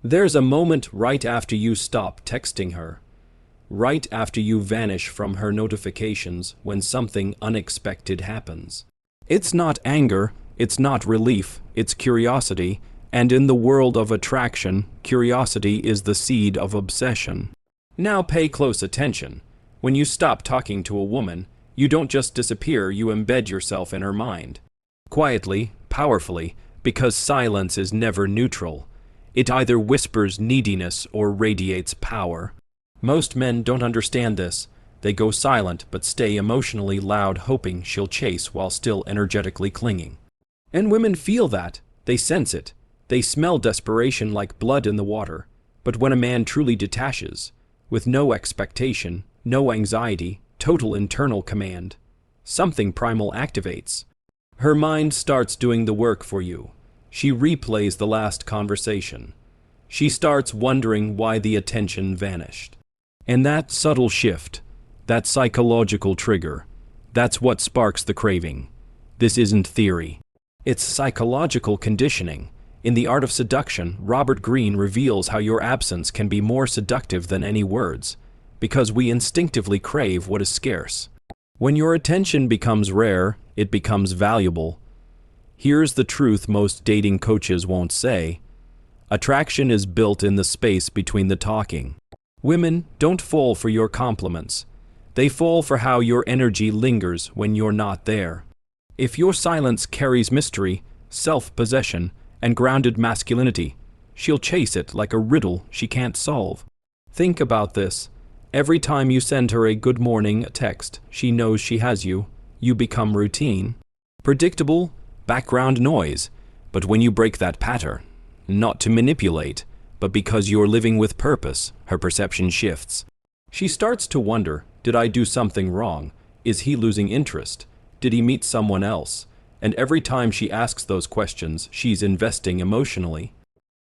There's a moment right after you stop texting her, right after you vanish from her notifications when something unexpected happens. It's not anger, it's not relief, it's curiosity, and in the world of attraction, curiosity is the seed of obsession. Now pay close attention. When you stop talking to a woman, you don't just disappear, you embed yourself in her mind. Quietly, powerfully, because silence is never neutral. It either whispers neediness or radiates power. Most men don't understand this. They go silent but stay emotionally loud, hoping she'll chase while still energetically clinging. And women feel that. They sense it. They smell desperation like blood in the water. But when a man truly detaches, with no expectation, no anxiety, total internal command, something primal activates. Her mind starts doing the work for you. She replays the last conversation. She starts wondering why the attention vanished. And that subtle shift, that psychological trigger, that's what sparks the craving. This isn't theory. It's psychological conditioning. In The Art of Seduction, Robert Greene reveals how your absence can be more seductive than any words, because we instinctively crave what is scarce. When your attention becomes rare, it becomes valuable. Here's the truth most dating coaches won't say. Attraction is built in the space between the talking. Women don't fall for your compliments. They fall for how your energy lingers when you're not there. If your silence carries mystery, self-possession, and grounded masculinity, she'll chase it like a riddle she can't solve. Think about this. Every time you send her a good morning text, she knows she has you. You become routine. Predictable, background noise. But when you break that pattern, not to manipulate, but because you're living with purpose, her perception shifts. She starts to wonder, did I do something wrong? Is he losing interest? Did he meet someone else? And every time she asks those questions, she's investing emotionally.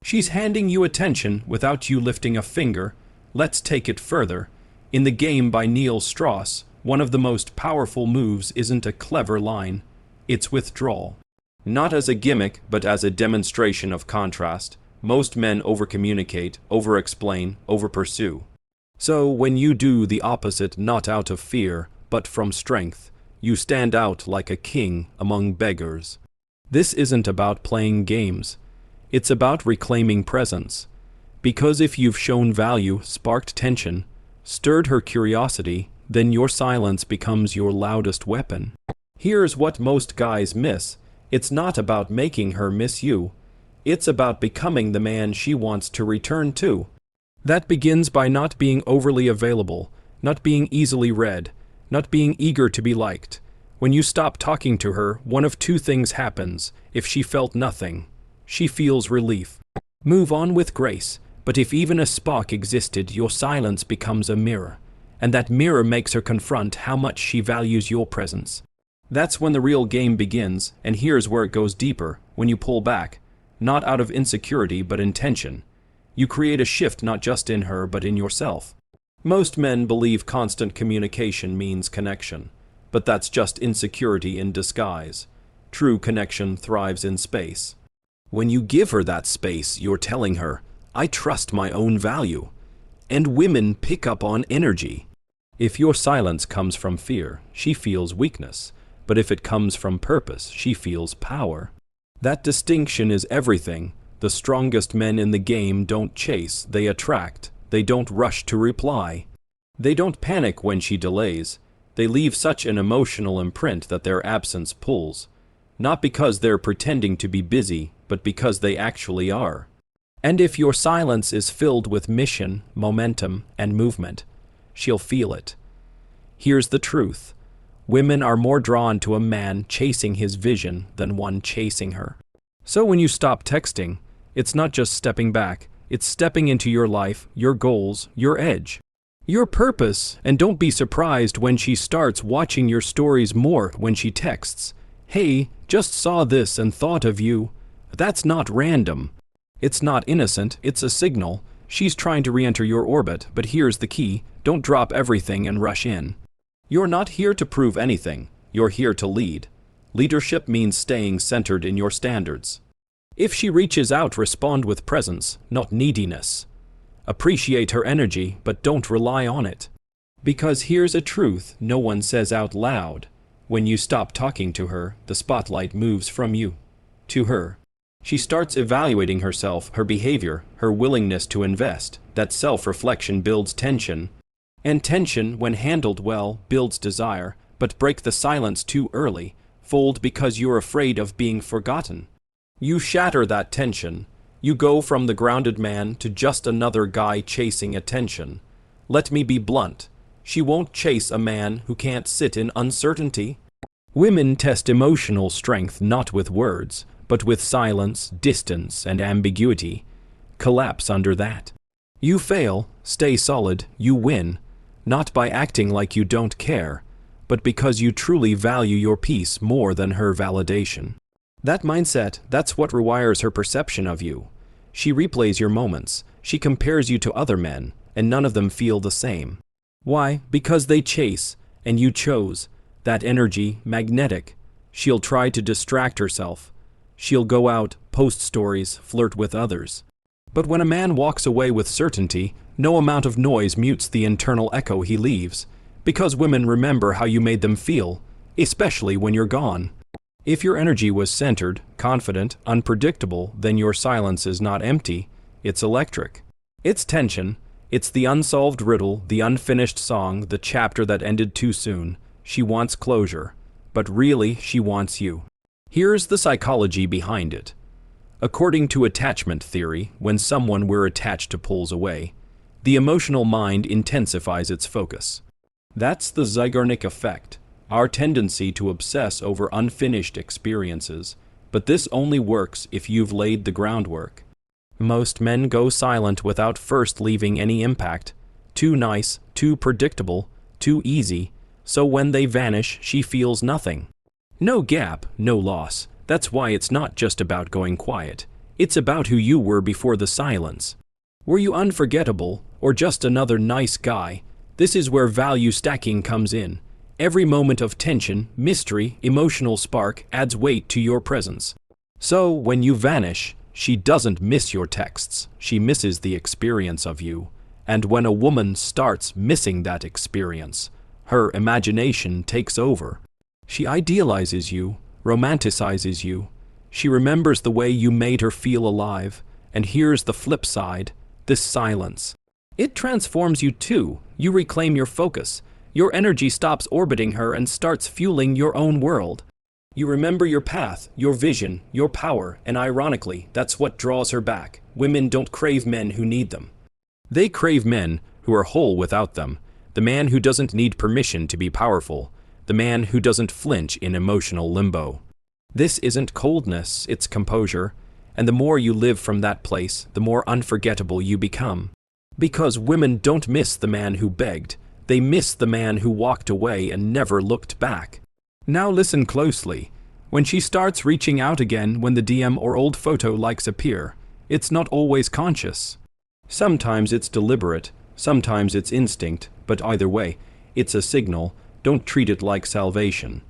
She's handing you attention without you lifting a finger. Let's take it further. In The Game by Neil Strauss, one of the most powerful moves isn't a clever line. It's withdrawal. Not as a gimmick, but as a demonstration of contrast. Most men overcommunicate, overexplain, overpursue. So when you do the opposite, not out of fear, but from strength, you stand out like a king among beggars. This isn't about playing games. It's about reclaiming presence. Because if you've shown value, sparked tension, stirred her curiosity, then your silence becomes your loudest weapon. Here's what most guys miss. It's not about making her miss you. It's about becoming the man she wants to return to. That begins by not being overly available, not being easily read, not being eager to be liked. When you stop talking to her, one of two things happens. If she felt nothing, she feels relief. Move on with grace, but if even a spark existed, your silence becomes a mirror, and that mirror makes her confront how much she values your presence. That's when the real game begins, and here's where it goes deeper. When you pull back, not out of insecurity but intention, you create a shift not just in her but in yourself. Most men believe constant communication means connection, but that's just insecurity in disguise. True connection thrives in space. When you give her that space, you're telling her, I trust my own value. And women pick up on energy. If your silence comes from fear, she feels weakness, but if it comes from purpose, she feels power. That distinction is everything. The strongest men in the game don't chase, they attract. They don't rush to reply. They don't panic when she delays. They leave such an emotional imprint that their absence pulls. Not because they're pretending to be busy, but because they actually are. And if your silence is filled with mission, momentum, and movement, she'll feel it. Here's the truth. Women are more drawn to a man chasing his vision than one chasing her. So when you stop texting, it's not just stepping back. It's stepping into your life, your goals, your edge, your purpose. And don't be surprised when she starts watching your stories more. When she texts, hey, just saw this and thought of you. That's not random. It's not innocent, it's a signal. She's trying to re-enter your orbit, but here's the key. Don't drop everything and rush in. You're not here to prove anything. You're here to lead. Leadership means staying centered in your standards. If she reaches out, respond with presence, not neediness. Appreciate her energy, but don't rely on it. Because here's a truth no one says out loud. When you stop talking to her, the spotlight moves from you to her. She starts evaluating herself, her behavior, her willingness to invest. That self-reflection builds tension. And tension, when handled well, builds desire. But break the silence too early. Fold because you're afraid of being forgotten. You shatter that tension. You go from the grounded man to just another guy chasing attention. Let me be blunt. She won't chase a man who can't sit in uncertainty. Women test emotional strength not with words, but with silence, distance, and ambiguity. Collapse under that. You fail, stay solid, you win, not by acting like you don't care, but because you truly value your peace more than her validation. That mindset, that's what rewires her perception of you. She replays your moments, she compares you to other men, and none of them feel the same. Why? Because they chase, and you chose. That energy, magnetic. She'll try to distract herself. She'll go out, post stories, flirt with others. But when a man walks away with certainty, no amount of noise mutes the internal echo he leaves. Because women remember how you made them feel, especially when you're gone. If your energy was centered, confident, unpredictable, then your silence is not empty, it's electric. It's tension. It's the unsolved riddle, the unfinished song, the chapter that ended too soon. She wants closure, but really she wants you. Here's the psychology behind it. According to attachment theory, when someone we're attached to pulls away, the emotional mind intensifies its focus. That's the Zeigarnik effect, our tendency to obsess over unfinished experiences, but this only works if you've laid the groundwork. Most men go silent without first leaving any impact. Too nice, too predictable, too easy, so when they vanish, she feels nothing. No gap, no loss. That's why it's not just about going quiet. It's about who you were before the silence. Were you unforgettable, or just another nice guy? This is where value stacking comes in. Every moment of tension, mystery, emotional spark adds weight to your presence. So, when you vanish, she doesn't miss your texts, she misses the experience of you. And when a woman starts missing that experience, her imagination takes over. She idealizes you, romanticizes you. She remembers the way you made her feel alive. And here's the flip side, this silence. It transforms you too. You reclaim your focus. Your energy stops orbiting her and starts fueling your own world. You remember your path, your vision, your power, and ironically, that's what draws her back. Women don't crave men who need them. They crave men who are whole without them. The man who doesn't need permission to be powerful. The man who doesn't flinch in emotional limbo. This isn't coldness, it's composure. And the more you live from that place, the more unforgettable you become. Because women don't miss the man who begged. They miss the man who walked away and never looked back. Now listen closely. When she starts reaching out again when the DM or old photo likes appear, it's not always conscious. Sometimes it's deliberate, sometimes it's instinct, but either way, it's a signal. Don't treat it like salvation.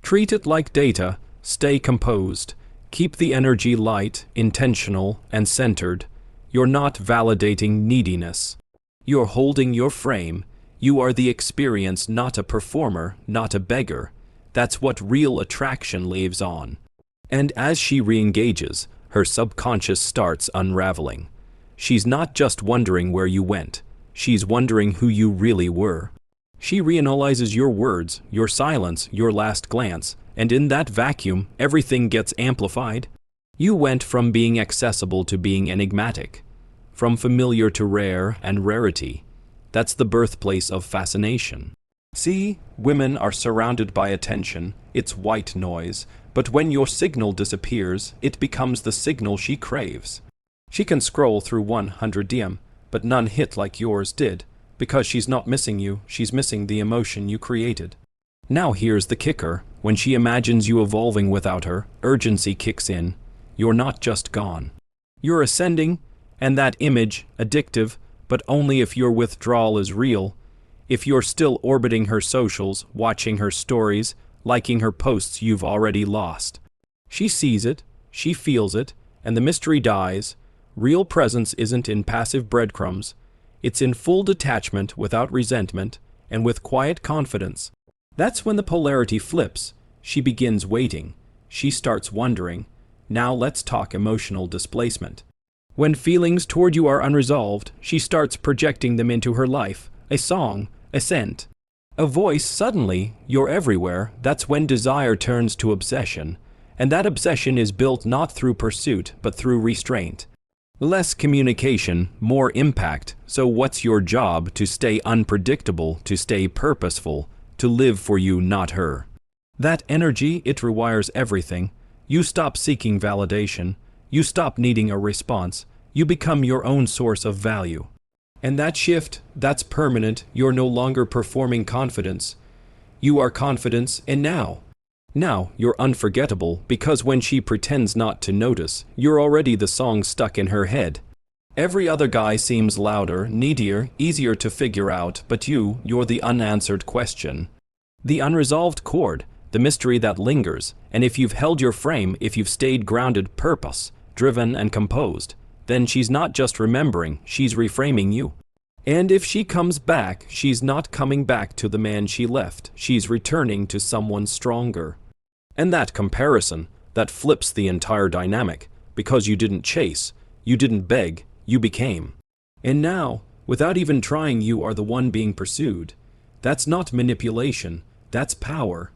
Treat it like data. Stay composed. Keep the energy light, intentional, and centered. You're not validating neediness. You're holding your frame. You are the experience, not a performer, not a beggar. That's what real attraction lives on. And as she re-engages, her subconscious starts unraveling. She's not just wondering where you went. She's wondering who you really were. She reanalyzes your words, your silence, your last glance, and in that vacuum, everything gets amplified. You went from being accessible to being enigmatic, from familiar to rare and rarity. That's the birthplace of fascination. See, women are surrounded by attention, it's white noise, but when your signal disappears, it becomes the signal she craves. She can scroll through 100 DM, but none hit like yours did. Because she's not missing you, she's missing the emotion you created. Now here's the kicker. When she imagines you evolving without her, urgency kicks in. You're not just gone. You're ascending, and that image, addictive, but only if your withdrawal is real. If you're still orbiting her socials, watching her stories, liking her posts you've already lost. She sees it, she feels it, and the mystery dies. Real presence isn't in passive breadcrumbs. It's in full detachment without resentment and with quiet confidence. That's when the polarity flips. She begins waiting. She starts wondering. Now let's talk emotional displacement. When feelings toward you are unresolved, she starts projecting them into her life. A song, a scent, a voice. Suddenly, you're everywhere. That's when desire turns to obsession. And that obsession is built not through pursuit, but through restraint. Less communication, more impact. So what's your job? To stay unpredictable, to stay purposeful, to live for you, not her. That energy, it rewires everything. You stop seeking validation. You stop needing a response. You become your own source of value. And that shift, that's permanent. You're no longer performing confidence. You are confidence, and now you're unforgettable, because when she pretends not to notice, you're already the song stuck in her head. Every other guy seems louder, needier, easier to figure out, but you're the unanswered question. The unresolved chord, the mystery that lingers. And if you've held your frame, if you've stayed grounded, purpose, driven and composed, then she's not just remembering, she's reframing you. And if she comes back, she's not coming back to the man she left. She's returning to someone stronger. And that comparison, that flips the entire dynamic, because you didn't chase, you didn't beg, you became. And now, without even trying, you are the one being pursued. That's not manipulation, that's power.